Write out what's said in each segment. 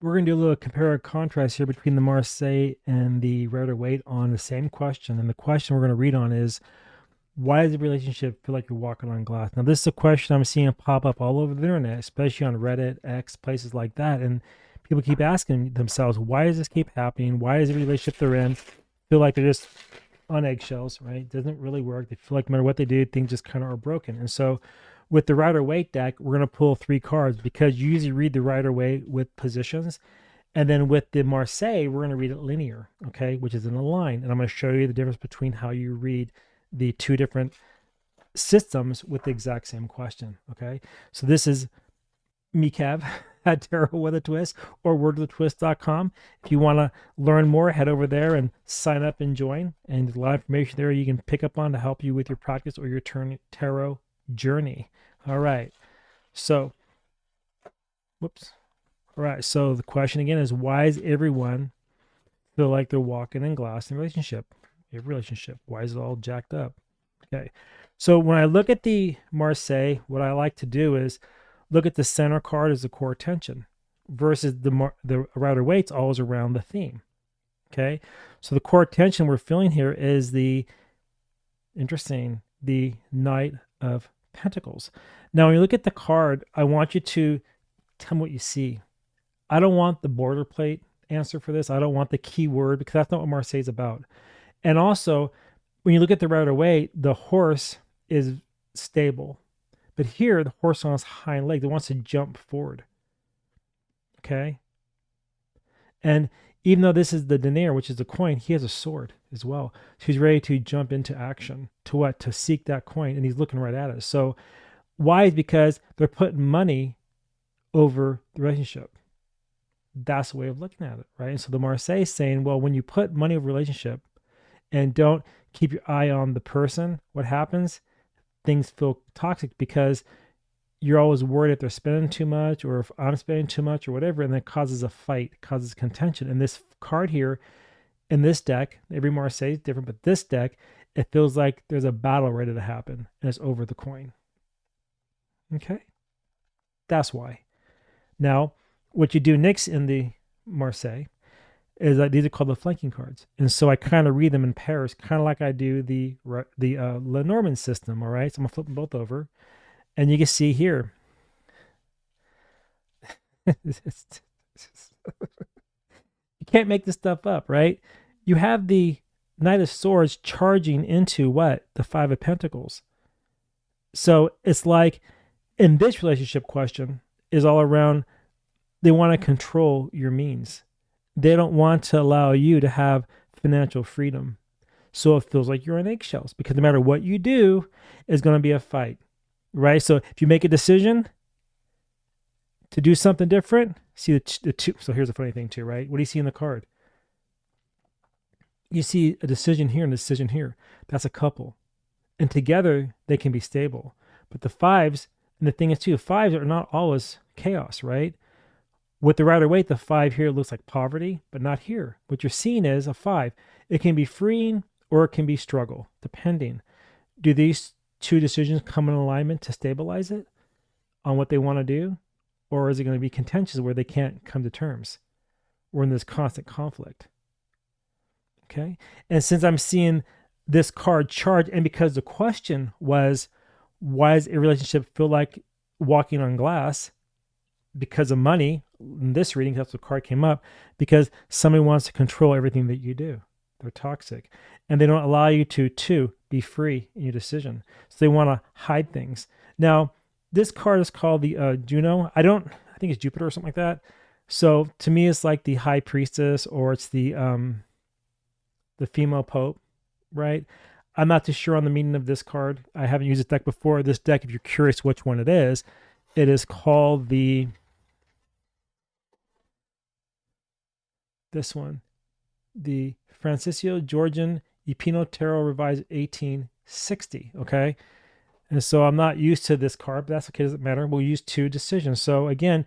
We're going to do a little compare and contrast here between the Marseille and the Rider Waite on the same question. And the question we're going to read on is, why does the relationship feel like you're walking on glass? Now, this is a question I'm seeing pop up all over the internet, especially on Reddit, X, places like that. And people keep asking themselves, why does this keep happening? Why does the relationship they're in feel like they're just on eggshells, right? It doesn't really work. They feel like no matter what they do, things just kind of are broken. And so with the Rider Waite deck, we're going to pull 3 cards because you usually read the Rider Waite with positions. And then with the Marseille, we're going to read it linear, okay, which is in a line. And I'm going to show you the difference between how you read the 2 different systems with the exact same question, okay? So this is me, Kev, at Tarot with a Twist or wordwithatwist.com. If you want to learn more, head over there and sign up and join. And there's a lot of information there you can pick up on to help you with your practice or your tarot journey. All right. So, whoops. All right. So the question again is, why does everyone feel like they're walking in glass in a relationship? Why is it all jacked up? Okay. So when I look at the Marseille, what I like to do is look at the center card as the core tension versus the Rider Waite's always around the theme. Okay. So the core tension we're feeling here is the Knight of Pentacles. Now, when you look at the card, I want you to tell me what you see. I don't want the boilerplate answer for this. I don't want the keyword because that's not what Marseille is about. And also, when you look at the Rider Waite, the horse is stable. But here, the horse on its hind leg, it wants to jump forward. Okay? And even though this is the denier, which is the coin, he has a sword as well. So he's ready to jump into action. To what? To seek that coin. And he's looking right at us. So why? Is because they're putting money over the relationship. That's the way of looking at it, right? And so the Marseille is saying, well, when you put money over relationship and don't keep your eye on the person, what happens? Things feel toxic because you're always worried if they're spending too much or if I'm spending too much or whatever, and that causes a fight, causes contention. And this card here in this deck, every Marseille is different, but this deck, it feels like there's a battle ready to happen and it's over the coin. Okay? That's why. Now, what you do next in the Marseille is that these are called the flanking cards. And so I kind of read them in pairs, kind of like I do the Lenormand system, all right? So I'm going to flip them both over. And you can see here, you can't make this stuff up, right? You have the Knight of Swords charging into what? The Five of Pentacles. So it's like in this relationship question is all around, they want to control your means. They don't want to allow you to have financial freedom. So it feels like you're on eggshells because no matter what you do, it's going to be a fight, right? So if you make a decision to do something different, see the 2. So here's a funny thing too, right? What do you see in the card? You see a decision here and a decision here. That's a couple. And together they can be stable. But the 5s, and the thing is too, 5s are not always chaos, right? With the Rider Waite, the 5 here looks like poverty, but not here. What you're seeing is a 5. It can be freeing or it can be struggle, depending. Do these 2 decisions come in alignment to stabilize it on what they want to do? Or is it going to be contentious where they can't come to terms? We're in this constant conflict. Okay? And since I'm seeing this card charge, and because the question was, why does a relationship feel like walking on glass? Because of money. In this reading, that's what card came up, because somebody wants to control everything that you do. They're toxic. And they don't allow you to be free in your decision. So they want to hide things. Now, this card is called the Juno. I think it's Jupiter or something like that. So to me, it's like the High Priestess, or it's the female Pope, right? I'm not too sure on the meaning of this card. I haven't used this deck before. This deck, if you're curious which one it is called this one, the Francisco Georgian Epino Tarot Revised 1860, okay? And so I'm not used to this card, but that's okay, doesn't matter. We'll use 2 decisions. So again,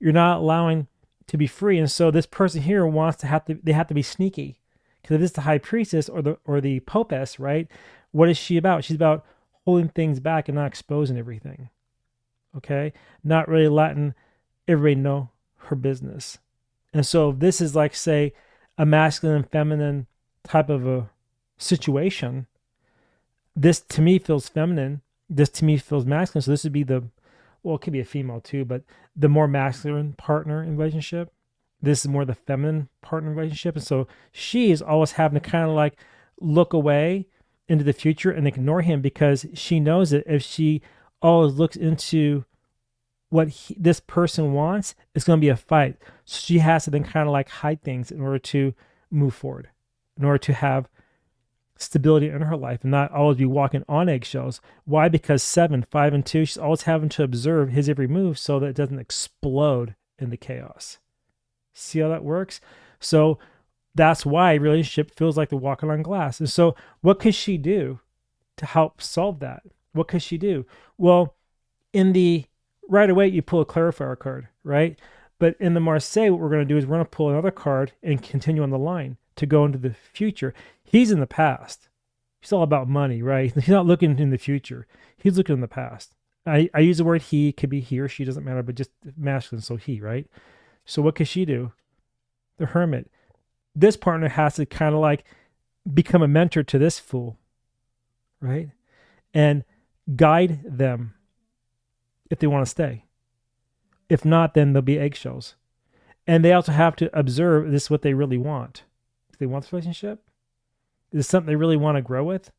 you're not allowing to be free. And so this person here wants to they have to be sneaky. Because if it's the High Priestess or the Popess, right? What is she about? She's about holding things back and not exposing everything. Okay? Not really letting everybody know her business. And so this is like, say, a masculine and feminine type of a situation. This to me feels feminine. This to me feels masculine. So this would be well, it could be a female too, but the more masculine partner in relationship. This is more the feminine partner in relationship. And so she is always having to kind of like look away into the future and ignore him, because she knows that if she always looks into what this person wants, it's going to be a fight. So she has to then kind of like hide things in order to move forward, in order to have stability in her life and not always be walking on eggshells. Why? Because 7, 5, and 2, she's always having to observe his every move so that it doesn't explode into chaos. See how that works? So that's why relationship feels like they're walking on glass. And so what could she do to help solve that? What could she do? Well, in the Rider Waite, you pull a clarifier card, right? But in the Marseille, what we're going to do is we're going to pull another card and continue on the line to go into the future. He's in the past. He's all about money, right? He's not looking in the future. He's looking in the past. I use the word he, could be he or she, doesn't matter, but just masculine, so he, right? So what could she do? The Hermit. This partner has to kind of like become a mentor to this fool, right? And guide them if they want to stay. If not, then there'll be eggshells. And they also have to observe this is what they really want. Do they want this relationship? Is this something they really want to grow with?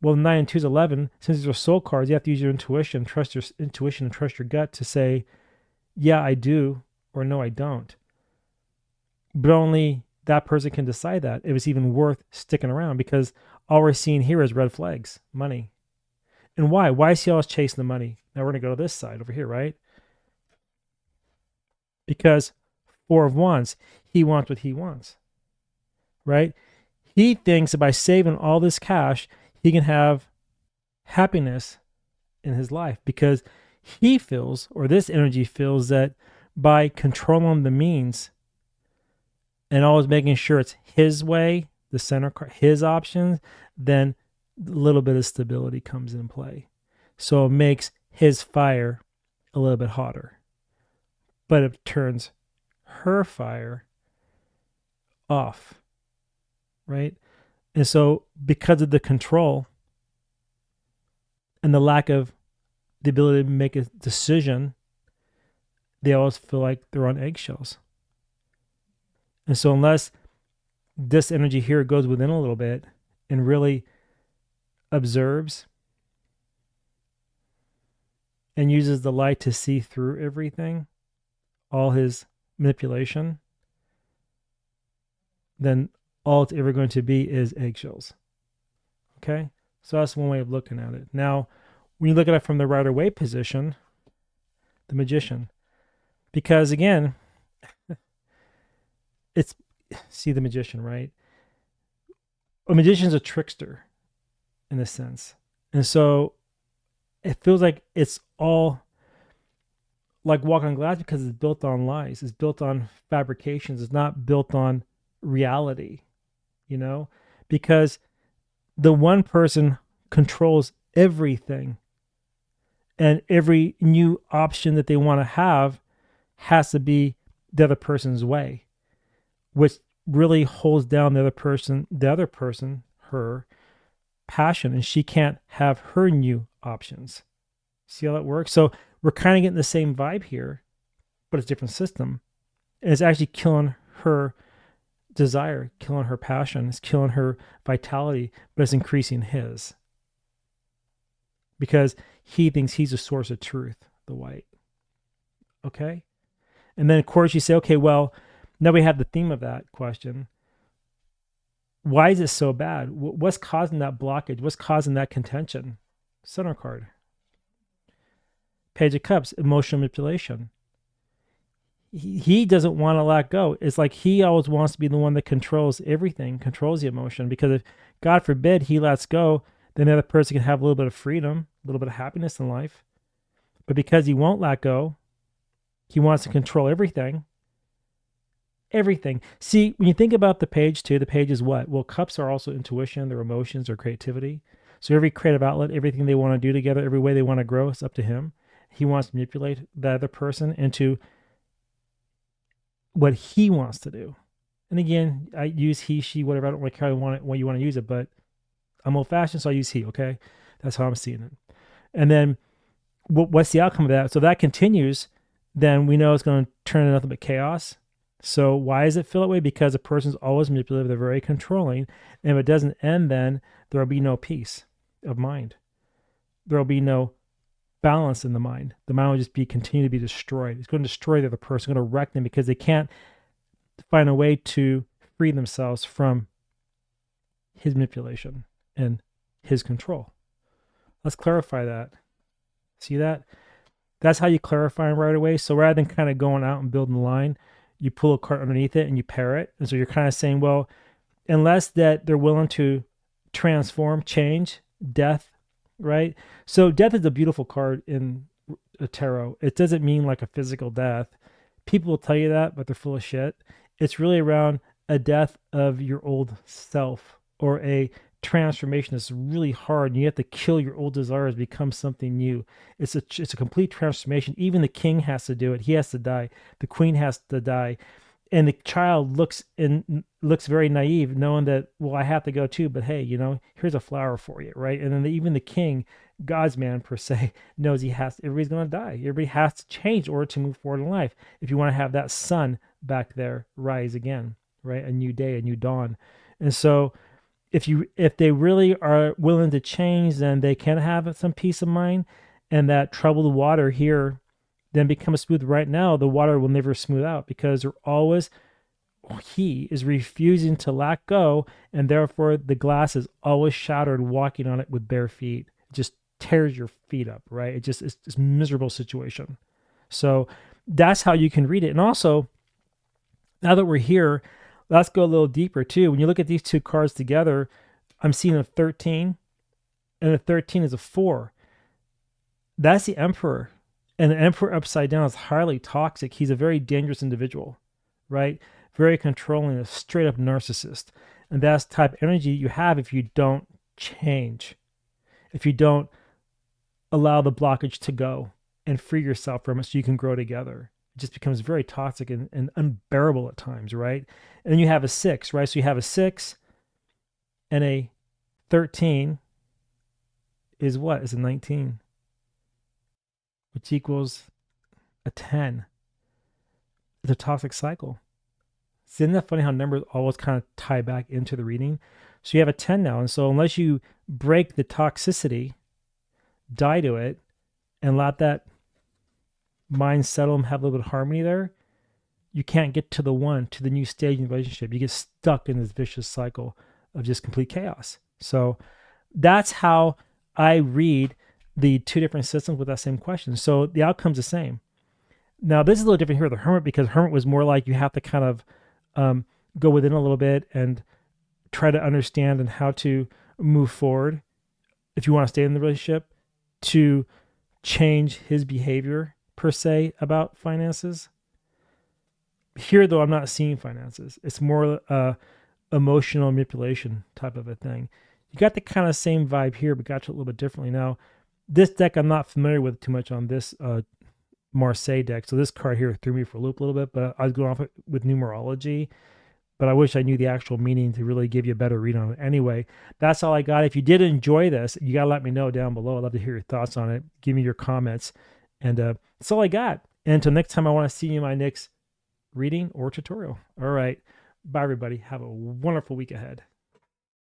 Well, 9 and 2 is 11. Since these are soul cards, you have to use your intuition, trust your intuition, and trust your gut to say, yeah, I do, or no, I don't. But only that person can decide that if it's even worth sticking around, because all we're seeing here is red flags, money. And why? Why is he always chasing the money? Now we're going to go to this side over here, right? Because 4 of Wands, he wants what he wants, right? He thinks that by saving all this cash, he can have happiness in his life, because he feels, or this energy feels, that by controlling the means and always making sure it's his way, the center card, his options, then a little bit of stability comes in play. So it makes his fire a little bit hotter, but it turns her fire off, right? And so because of the control and the lack of the ability to make a decision, they always feel like they're on eggshells. And so unless this energy here goes within a little bit and really observes and uses the light to see through everything, all his manipulation, then all it's ever going to be is eggshells. Okay? So that's one way of looking at it. Now, when you look at it from the Rider Waite position, the Magician, because again, see the Magician, right? A magician's a trickster in a sense. And so it feels like it's all like walking on glass, because it's built on lies. It's built on fabrications. It's not built on reality, because the one person controls everything, and every new option that they want to have has to be the other person's way, which really holds down the other person, her passion, and she can't have her new options. See how that works? So we're kind of getting the same vibe here, but it's a different system. And it's actually killing her desire, killing her passion, it's killing her vitality, but it's increasing his. Because he thinks he's a source of truth, the White. Okay? And then, of course, you say, okay, well, now we have the theme of that question. Why is it so bad? What's causing that blockage? What's causing that contention? Center card. Page of Cups, emotional manipulation. He doesn't want to let go. It's like he always wants to be the one that controls everything, controls the emotion. Because if, God forbid, he lets go, then the other person can have a little bit of freedom, a little bit of happiness in life. But because he won't let go, he wants to control everything. Everything. See, when you think about the page too, the page is what? Well, cups are also intuition, their emotions, their creativity. So every creative outlet, everything they want to do together, every way they want to grow, it's up to him. He wants to manipulate the other person into what he wants to do. And again, I use he, she, whatever. I don't really care what you want to use it, but I'm old fashioned, so I use he. Okay, that's how I'm seeing it. And then what's the outcome of that? So that continues, then we know it's going to turn into nothing but chaos. So why does it feel that way? Because a person's always manipulative, they're very controlling, and if it doesn't end, then there will be no peace of mind. There will be no balance in the mind. The mind will just continue to be destroyed. It's going to destroy the other person, going to wreck them because they can't find a way to free themselves from his manipulation and his control. Let's clarify that. See that? That's how you clarify them right away. So rather than kind of going out and building the line, you pull a card underneath it and you pair it. And so you're kind of saying, well, unless that they're willing to transform, change, death, right? So death is a beautiful card in a tarot. It doesn't mean like a physical death. People will tell you that, but they're full of shit. It's really around a death of your old self or a transformation that's really hard, and you have to kill your old desires, become something new. It's a complete transformation. Even the king has to do it. He has to die. The queen has to die, and the child looks very naive, knowing that, well, I have to go too. But hey, here's a flower for you, right? And then even the king, God's man per se, knows everybody's going to die. Everybody has to change in order to move forward in life. If you want to have that sun back there rise again, right? A new day, a new dawn. And so if they really are willing to change, then they can have some peace of mind, and that troubled water here then becomes smooth. Right now, the water will never smooth out because he is refusing to let go, and therefore the glass is always shattered walking on it with bare feet. It just tears your feet up, right? It's a miserable situation. So that's how you can read it. And also, now that we're here, let's go a little deeper too. When you look at these two cards together, I'm seeing a 13, and a 13 is a 4. That's the Emperor. And the Emperor upside down is highly toxic. He's a very dangerous individual, right? Very controlling, a straight up narcissist. And that's the type of energy you have if you don't change, if you don't allow the blockage to go and free yourself from it so you can grow together. It just becomes very toxic and unbearable at times, right? And then you have a 6, right? So you have a 6 and a 13 is what? Is a 19, which equals a 10. It's a toxic cycle. So isn't that funny how numbers always kind of tie back into the reading? So you have a 10 now. And so unless you break the toxicity, die to it, and let that mind settle and have a little bit of harmony there, you can't get to the new stage in the relationship. You get stuck in this vicious cycle of just complete chaos. So that's how I read the two different systems with that same question. So the outcome's the same. Now, this is a little different here with the Hermit, because Hermit was more like you have to kind of go within a little bit and try to understand and how to move forward if you want to stay in the relationship, to change his behavior per se about finances. Here, though, I'm not seeing finances. It's more emotional manipulation type of a thing. You got the kind of same vibe here, but got it a little bit differently. Now, this deck I'm not familiar with too much on this Marseille deck. So this card here threw me for a loop a little bit, but I was going off with numerology. But I wish I knew the actual meaning to really give you a better read on it. Anyway, that's all I got. If you did enjoy this, you got to let me know down below. I'd love to hear your thoughts on it. Give me your comments. And that's all I got. And until next time, I want to see you in my next reading or tutorial. All right. Bye, everybody. Have a wonderful week ahead.